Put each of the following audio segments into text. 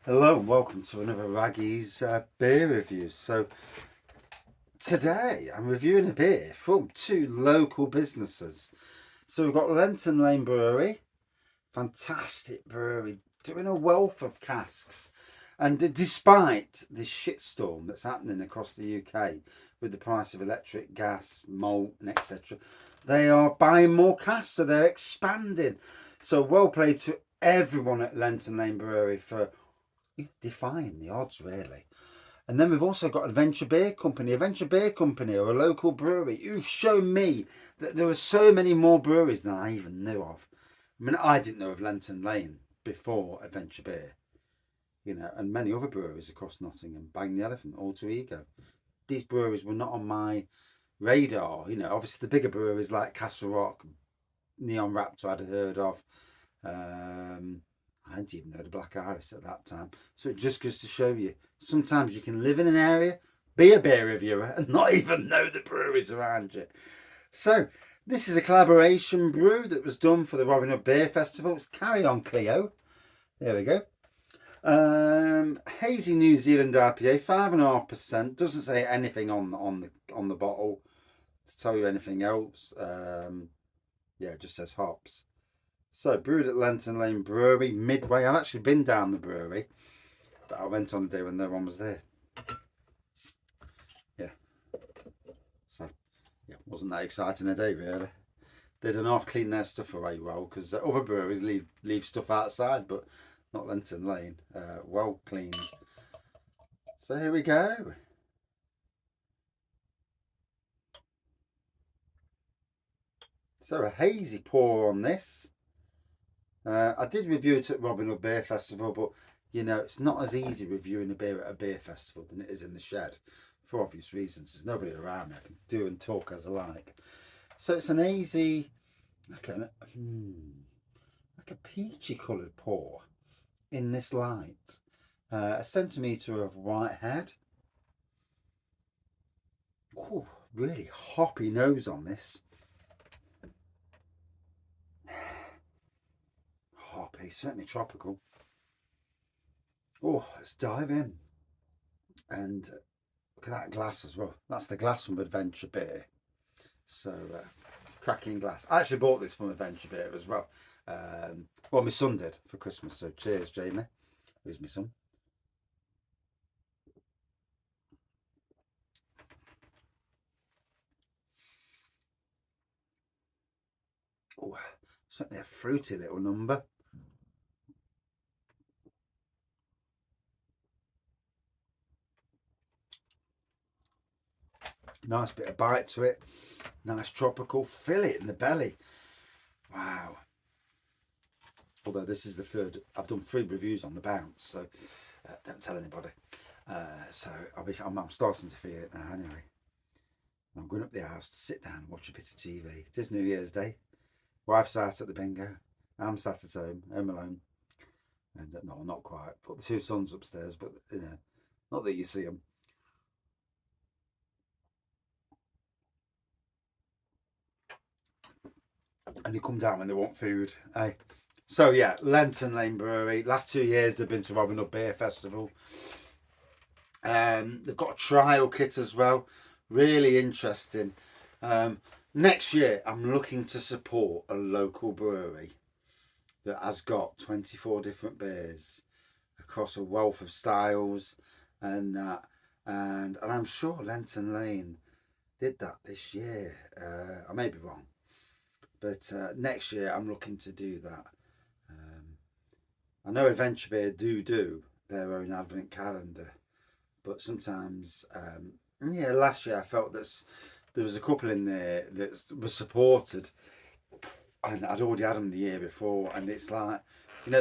Hello and welcome to another Raggy's beer review. So today I'm reviewing a beer from two local businesses. So we've got Lenton Lane Brewery, fantastic brewery, doing a wealth of casks. And despite this shitstorm that's happening across the UK with the price of electric, gas, malt and etc., they are buying more casks, so they're expanding. So well played to everyone at Lenton Lane Brewery for defying the odds, really. And then we've also got Adventure Beer Company. Adventure Beer Company are a local brewery who've shown me that there are so many more breweries than I even knew of. I mean, I didn't know of Lenton Lane before Adventure Beer, and many other breweries across Nottingham, Bang the Elephant, Alter Ego. These breweries were not on my radar. Obviously the bigger breweries like Castle Rock, Neon Raptor I'd heard of. I hadn't even heard of Black Iris at that time. So it just goes to show you, sometimes you can live in an area, be a beer reviewer, and not even know the breweries around you. So this is a collaboration brew that was done for the Robin Hood Beer Festival. It's Carry On Cleo. There we go. Hazy New Zealand IPA, 5.5%. Doesn't say anything on the bottle to tell you anything else. Yeah, it just says hops. So, brewed at Lenton Lane Brewery, Midway. I've actually been down the brewery, but I went on a day when no one was there. Yeah. So, yeah, wasn't that exciting a day, really. They don't half clean their stuff away well, because other breweries leave stuff outside, but not Lenton Lane. Well cleaned. So, here we go. So, a hazy pour on this. I did review it at Robin Hood Beer Festival, but it's not as easy reviewing a beer at a beer festival than it is in the shed, for obvious reasons. There's nobody around me. I can do and talk as I like. So it's an easy, like a peachy coloured pour in this light. A centimetre of white head. Ooh, really hoppy nose on this. Hoppy, certainly tropical. Oh, let's dive in. And look at that glass as well. That's the glass from Adventure Beer. So, cracking glass. I actually bought this from Adventure Beer as well. Well, my son did for Christmas. So, cheers, Jamie. Who's my son? Oh, certainly a fruity little number. Nice bit of bite to it. Nice tropical. Feel it in the belly. Wow. Although this is the third, I've done 3 reviews on the bounce, so don't tell anybody. So I'm starting to feel it now anyway. I'm going up the house to sit down and watch a bit of TV. It is New Year's Day. Wife's out at the bingo. I'm sat at home alone. And no, not quite. Got the 2 sons upstairs, but not that you see them. And they come down when they want food. Eh? So yeah, Lenton Lane Brewery. Last 2 years they've been to Robin Hood Beer Festival. They've got a trial kit as well. Really interesting. Next year I'm looking to support a local brewery that has got 24 different beers across a wealth of styles and that. And I'm sure Lenton Lane did that this year. I may be wrong, but next year I'm looking to do that. I know Adventure Beer do their own advent calendar, but sometimes, yeah, last year I felt that there was a couple in there that was supported, and I'd already had them the year before, and it's like,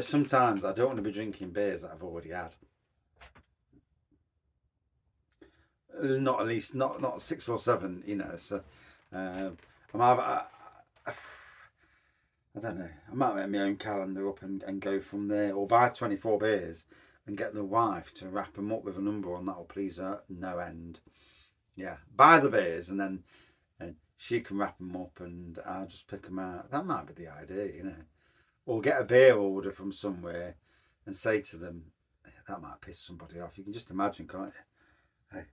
sometimes I don't want to be drinking beers that I've already had. Not at least not 6 or 7, So I'm either, I don't know. I might make my own calendar up and go from there, or buy 24 beers and get the wife to wrap them up with a number on that'll please her no end. Yeah, buy the beers and she can wrap them up and I'll just pick them out. That might be the idea. Or get a beer order from somewhere and say to them, that might piss somebody off. You can just imagine, can't you? Hey,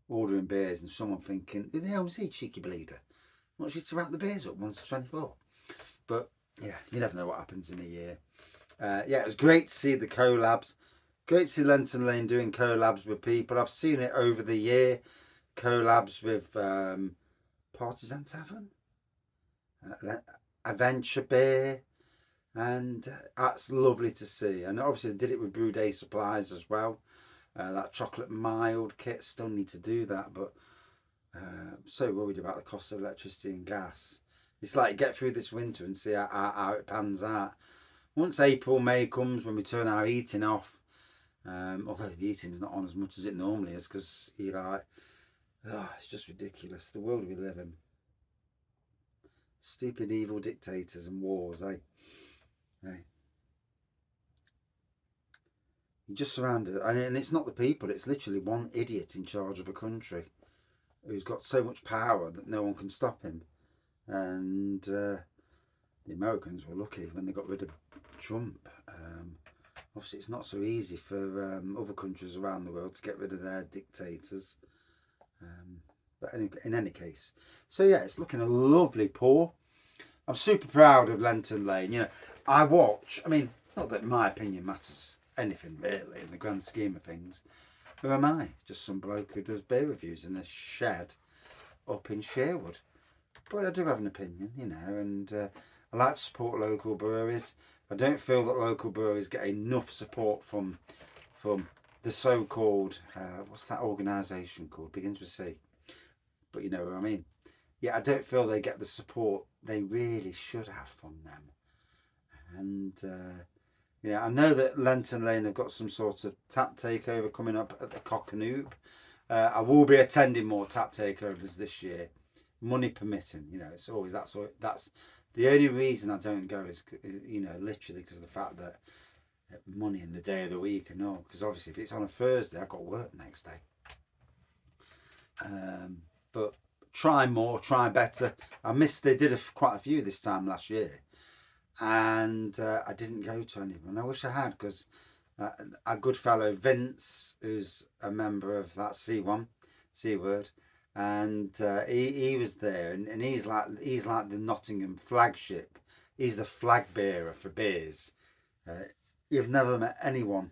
ordering beers and someone thinking, who the hell was he, cheeky bleeder? Wants you to wrap the beers up once to 24. But yeah, you never know what happens in a year. Yeah, it was great to see the collabs. Great to see Lenton Lane doing collabs with people. I've seen it over the year. Collabs with Partisan Tavern, Adventure Beer, and that's lovely to see. And obviously they did it with Brew Day Supplies as well. That chocolate mild kit, still need to do that, but I'm so worried about the cost of electricity and gas. It's like get through this winter and see how it pans out. Once April, May comes, when we turn our heating off, although the heating's not on as much as it normally is, because you're like, oh, it's just ridiculous, the world we live in. Stupid evil dictators and wars, eh? Hey. You're just surrounded, and it's not the people, it's literally one idiot in charge of a country who's got so much power that no one can stop him. And the Americans were lucky when they got rid of Trump. Obviously, it's not so easy for other countries around the world to get rid of their dictators. But in any case, so yeah, it's looking a lovely pour. I'm super proud of Lenton Lane. You know, I mean, not that my opinion matters anything really in the grand scheme of things. Who am I? Just some bloke who does beer reviews in a shed up in Sherwood. But I do have an opinion, you know, and I like to support local breweries. I don't feel that local breweries get enough support from the so-called, what's that organisation called? Begins with C. But you know what I mean. Yeah, I don't feel they get the support they really should have from them. And yeah, I know that Lenton Lane have got some sort of tap takeover coming up at the Cock and Hoop. I will be attending more tap takeovers this year, money permitting. You know, it's always that's the only reason I don't go is you know, literally because of the fact that money in the day of the week and all. Because obviously, if it's on a Thursday, I've got work next day. But try more, try better. I missed. They did quite a few this time last year, and I didn't go to any of them. I wish I had, because our good fellow Vince, who's a member of that C Word, and he was there, and he's like the Nottingham flagship. He's the flag bearer for beers. You've never met anyone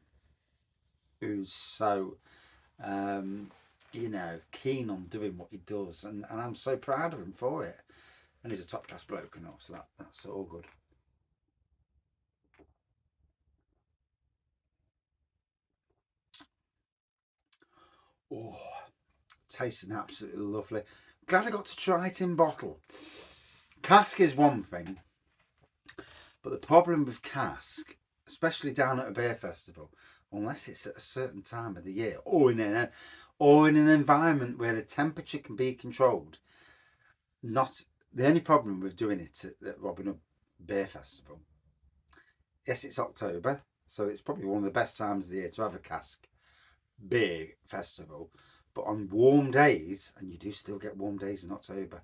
who's so you know, keen on doing what he does, and I'm so proud of him for it. And he's a top class bloke and all, so that's all good. Oh, tasting absolutely lovely. Glad I got to try it in bottle. Cask is one thing, but the problem with cask, especially down at a beer festival, unless it's at a certain time of the year or in an environment where the temperature can be controlled, not the only problem with doing it at Robin Hood Beer Festival. Yes, it's October, so it's probably one of the best times of the year to have a cask beer festival. But on warm days, and you do still get warm days in October,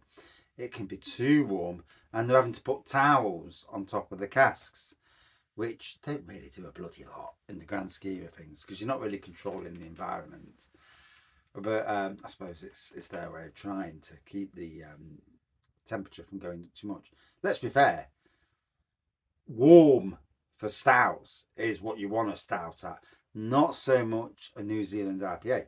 it can be too warm, and they're having to put towels on top of the casks, which don't really do a bloody lot in the grand scheme of things, because you're not really controlling the environment. But I suppose it's their way of trying to keep the temperature from going too much. Let's be fair, warm for stouts is what you want a stout at, not so much a New Zealand IPA.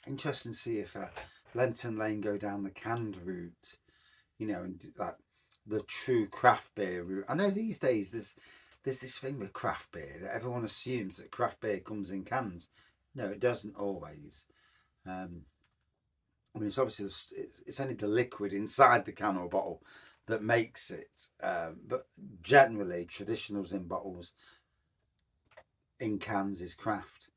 Interesting to see if Lenton Lane go down the canned route, you know, and like the true craft beer route. I know these days there's this thing with craft beer that everyone assumes that craft beer comes in cans. No, it doesn't always. I mean, it's obviously it's only the liquid inside the can or bottle that makes it. But generally, traditionals in bottles, in cans is craft.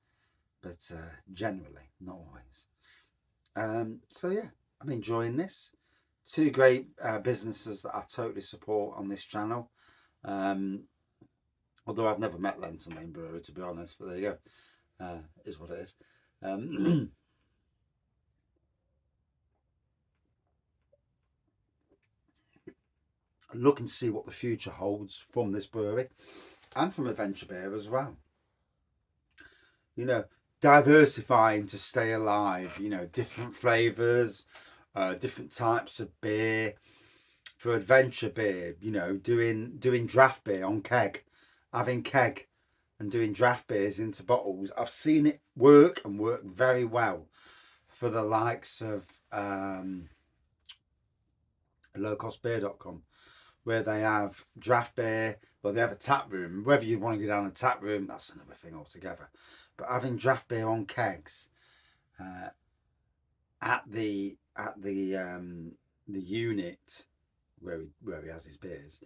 But generally, not always. So yeah, I'm enjoying this. Two great businesses that I totally support on this channel. Although I've never met Lenton Lane Brewery, to be honest, but there you go. Is what it is. looking to see what the future holds from this brewery and from Adventure Beer as well. You know, diversifying to stay alive, you know, different flavours, different types of beer. For Adventure Beer, you know, doing draft beer on keg, having keg and doing draft beers into bottles. I've seen it work and work very well for the likes of lowcostbeer.com, where they have draft beer. Well, they have a tap room. Whether you want to go down the tap room, that's another thing altogether. But having draft beer on kegs at the unit where he has his beers,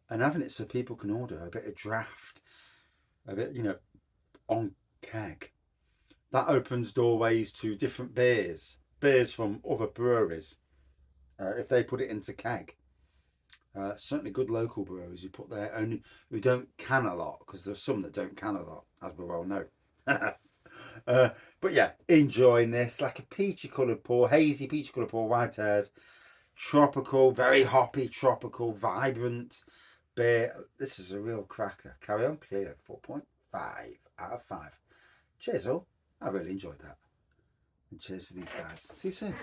and having it so people can order a bit of draft, a bit, you know, on keg. That opens doorways to different beers from other breweries if they put it into keg. Certainly good local breweries who put their own, who don't can a lot, because there's some that don't can a lot, as we well know. But yeah, enjoying this, like a peachy coloured pour, hazy peachy coloured pour, white haired, tropical, very hoppy, tropical, vibrant beer. This is a real cracker. Carry on, Cleo, 4.5 out of 5. Cheers all, I really enjoyed that. And cheers to these guys. See you soon.